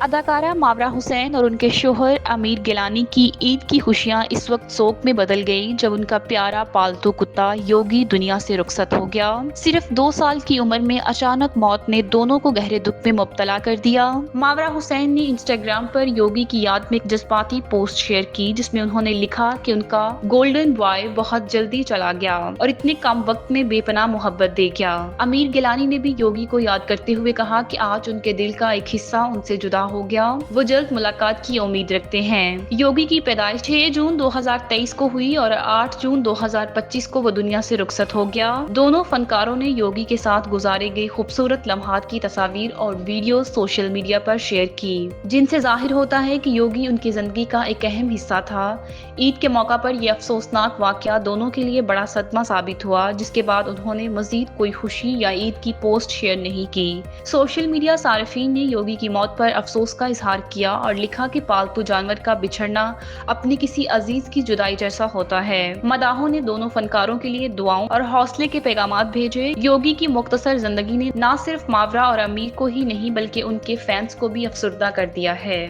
اداکارہ ماورا حسین اور ان کے شوہر امیر گیلانی کی عید کی خوشیاں اس وقت سوگ میں بدل گئیں جب ان کا پیارا پالتو کتا یوگی دنیا سے رخصت ہو گیا۔ صرف 2 سال کی عمر میں اچانک موت نے دونوں کو گہرے دکھ میں مبتلا کر دیا۔ ماورا حسین نے انسٹاگرام پر یوگی کی یاد میں ایک جذباتی پوسٹ شیئر کی جس میں انہوں نے لکھا کہ ان کا گولڈن بوائے بہت جلدی چلا گیا اور اتنے کم وقت میں بے پناہ محبت دے گیا۔ امیر گیلانی نے بھی یوگی کو یاد کرتے ہوئے کہا کہ آج ان کے دل کا ایک حصہ ان سے جدا ہو گیا، وہ جلد ملاقات کی امید رکھتے ہیں۔ یوگی کی پیدائش 6 جون 2023 کو ہوئی اور 8 جون 2025 کو وہ دنیا سے رخصت ہو گیا۔ دونوں فنکاروں نے یوگی کے ساتھ گزارے گئے خوبصورت لمحات کی تصاویر اور ویڈیوز سوشل میڈیا پر شیئر کی، جن سے ظاہر ہوتا ہے کہ یوگی ان کی زندگی کا ایک اہم حصہ تھا۔ عید کے موقع پر یہ افسوسناک واقعہ دونوں کے لیے بڑا صدمہ ثابت ہوا، جس کے بعد انہوں نے مزید کوئی خوشی یا عید کی پوسٹ شیئر نہیں کی۔ سوشل میڈیا صارفین نے یوگی کی موت پر افسوس کا اظہار کیا اور لکھا کہ پالتو جانور کا بچھڑنا اپنے کسی عزیز کی جدائی جیسا ہوتا ہے۔ مداحوں نے دونوں فنکاروں کے لیے دعاؤں اور حوصلے کے پیغامات بھیجے۔ یوگی کی مختصر زندگی نے نہ صرف ماورا اور امیر کو ہی نہیں بلکہ ان کے فینس کو بھی افسردہ کر دیا ہے۔